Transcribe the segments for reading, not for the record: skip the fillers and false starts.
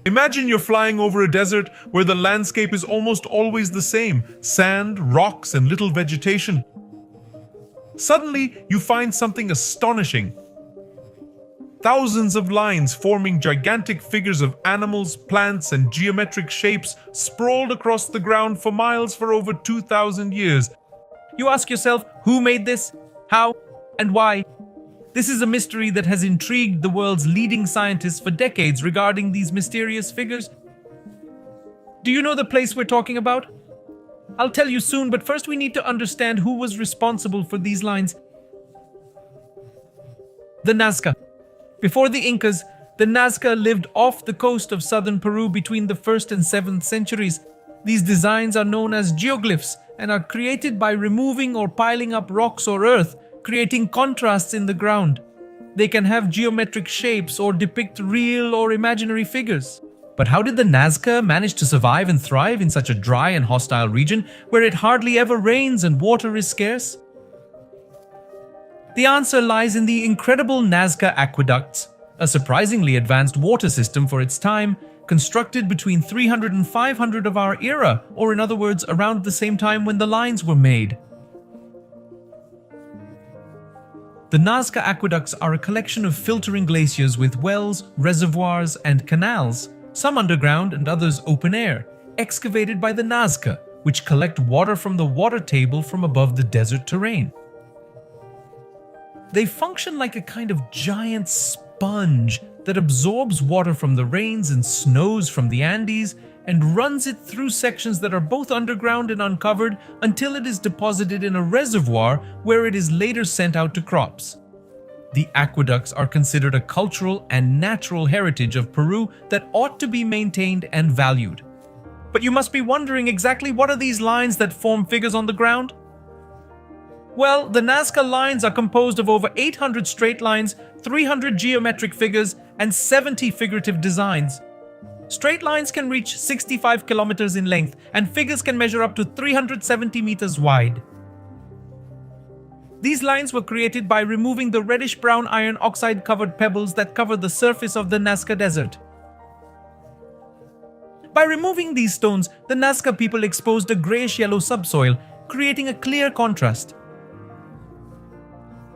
Imagine you're flying over a desert where the landscape is almost always the same: sand, rocks, and little vegetation. Suddenly, you find something astonishing. Thousands of lines forming gigantic figures of animals, plants, and geometric shapes sprawled across the ground for miles for over 2,000 years. You ask yourself, who made this? How? And why? This is a mystery that has intrigued the world's leading scientists for decades regarding these mysterious figures. Do you know the place we're talking about? I'll tell you soon, but first we need to understand who was responsible for these lines. The Nazca. Before the Incas, the Nazca lived off the coast of southern Peru between the 1st and 7th centuries. These designs are known as geoglyphs and are created by removing or piling up rocks or earth, creating contrasts in the ground. They can have geometric shapes or depict real or imaginary figures. But how did the Nazca manage to survive and thrive in such a dry and hostile region where it hardly ever rains and water is scarce? The answer lies in the incredible Nazca Aqueducts, a surprisingly advanced water system for its time, constructed between 300 and 500 of our era, or in other words, around the same time when the lines were made. The Nazca Aqueducts are a collection of filtering glaciers with wells, reservoirs, and canals, some underground and others open air, excavated by the Nazca, which collect water from the water table from above the desert terrain. They function like a kind of giant sponge that absorbs water from the rains and snows from the Andes and runs it through sections that are both underground and uncovered until it is deposited in a reservoir where it is later sent out to crops. The aqueducts are considered a cultural and natural heritage of Peru that ought to be maintained and valued. But you must be wondering exactly what are these lines that form figures on the ground? Well, the Nazca lines are composed of over 800 straight lines, 300 geometric figures, and 70 figurative designs. Straight lines can reach 65 kilometers in length, and figures can measure up to 370 meters wide. These lines were created by removing the reddish-brown iron oxide-covered pebbles that cover the surface of the Nazca Desert. By removing these stones, the Nazca people exposed a grayish-yellow subsoil, creating a clear contrast.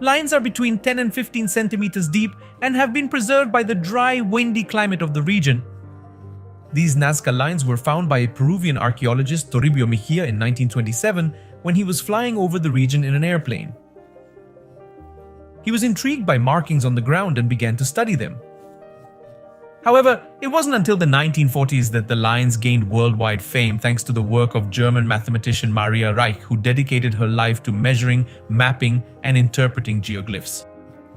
Lines are between 10 and 15 centimeters deep and have been preserved by the dry, windy climate of the region. These Nazca lines were found by a Peruvian archaeologist, Toribio Mejia, in 1927 when he was flying over the region in an airplane. He was intrigued by markings on the ground and began to study them. However, it wasn't until the 1940s that the lines gained worldwide fame thanks to the work of German mathematician Maria Reich, who dedicated her life to measuring, mapping, and interpreting geoglyphs.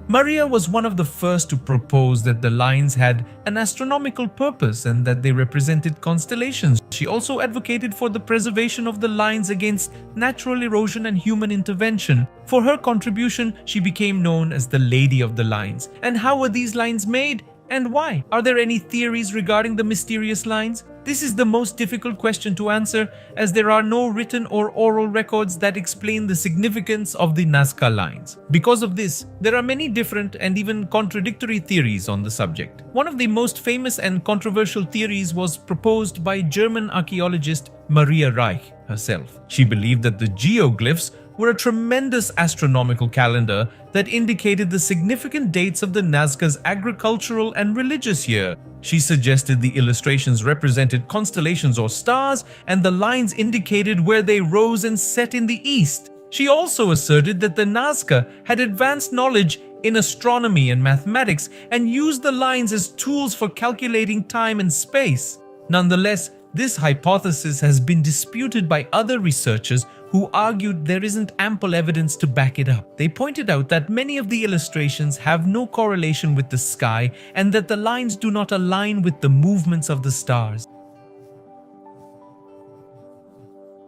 Maria was one of the first to propose that the lines had an astronomical purpose and that they represented constellations. She also advocated for the preservation of the lines against natural erosion and human intervention. For her contribution, she became known as the Lady of the Lines. And how were these lines made? And why? Are there any theories regarding the mysterious lines? This is the most difficult question to answer, as there are no written or oral records that explain the significance of the Nazca lines. Because of this, there are many different and even contradictory theories on the subject. One of the most famous and controversial theories was proposed by German archaeologist Maria Reich herself. She believed that the geoglyphs were a tremendous astronomical calendar that indicated the significant dates of the Nazca's agricultural and religious year. She suggested the illustrations represented constellations or stars, and the lines indicated where they rose and set in the east. She also asserted that the Nazca had advanced knowledge in astronomy and mathematics and used the lines as tools for calculating time and space. Nonetheless, this hypothesis has been disputed by other researchers who argued there isn't ample evidence to back it up. They pointed out that many of the illustrations have no correlation with the sky and that the lines do not align with the movements of the stars.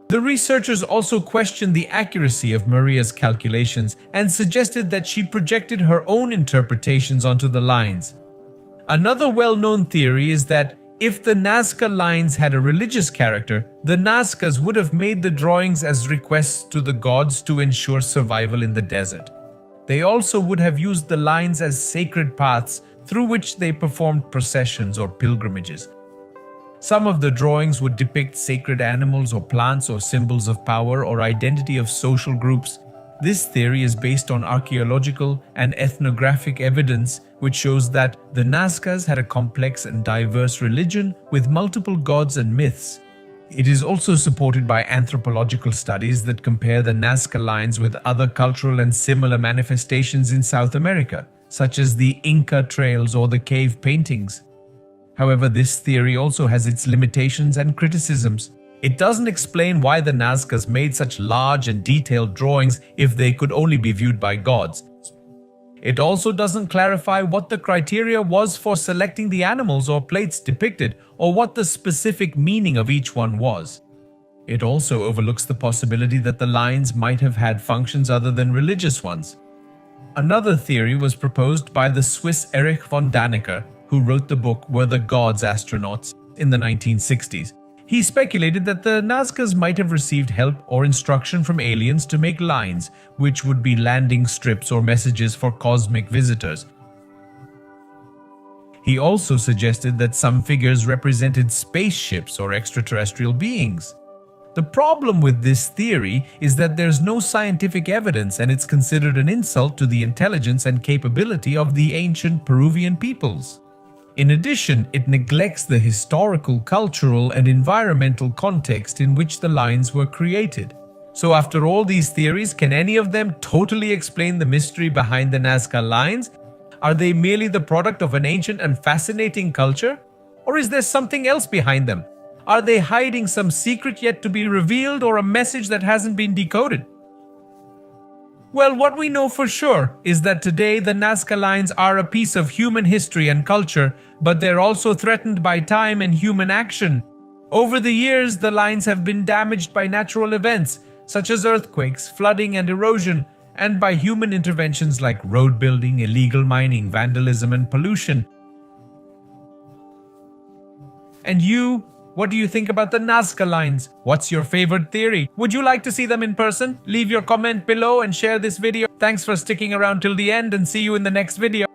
The researchers also questioned the accuracy of Maria's calculations and suggested that she projected her own interpretations onto the lines. Another well-known theory is that if the Nazca lines had a religious character, the Nazcas would have made the drawings as requests to the gods to ensure survival in the desert. They also would have used the lines as sacred paths through which they performed processions or pilgrimages. Some of the drawings would depict sacred animals or plants or symbols of power or identity of social groups. This theory is based on archaeological and ethnographic evidence which shows that the Nazcas had a complex and diverse religion with multiple gods and myths. It is also supported by anthropological studies that compare the Nazca lines with other cultural and similar manifestations in South America, such as the Inca trails or the cave paintings. However, this theory also has its limitations and criticisms. It doesn't explain why the Nazcas made such large and detailed drawings if they could only be viewed by gods. It also doesn't clarify what the criteria was for selecting the animals or plates depicted, or what the specific meaning of each one was. It also overlooks the possibility that the lines might have had functions other than religious ones. Another theory was proposed by the Swiss Erich von Daniken, who wrote the book Were the Gods Astronauts in the 1960s. He speculated that the Nazcas might have received help or instruction from aliens to make lines, which would be landing strips or messages for cosmic visitors. He also suggested that some figures represented spaceships or extraterrestrial beings. The problem with this theory is that there's no scientific evidence, and it's considered an insult to the intelligence and capability of the ancient Peruvian peoples. In addition, it neglects the historical, cultural, and environmental context in which the lines were created. So after all these theories, can any of them totally explain the mystery behind the Nazca lines? Are they merely the product of an ancient and fascinating culture? Or is there something else behind them? Are they hiding some secret yet to be revealed, or a message that hasn't been decoded? Well, what we know for sure is that today the Nazca lines are a piece of human history and culture, but they're also threatened by time and human action. Over the years, the lines have been damaged by natural events, such as earthquakes, flooding, and erosion, and by human interventions like road building, illegal mining, vandalism, and pollution. And you? What do you think about the Nazca lines? What's your favorite theory? Would you like to see them in person? Leave your comment below and share this video. Thanks for sticking around till the end, and see you in the next video.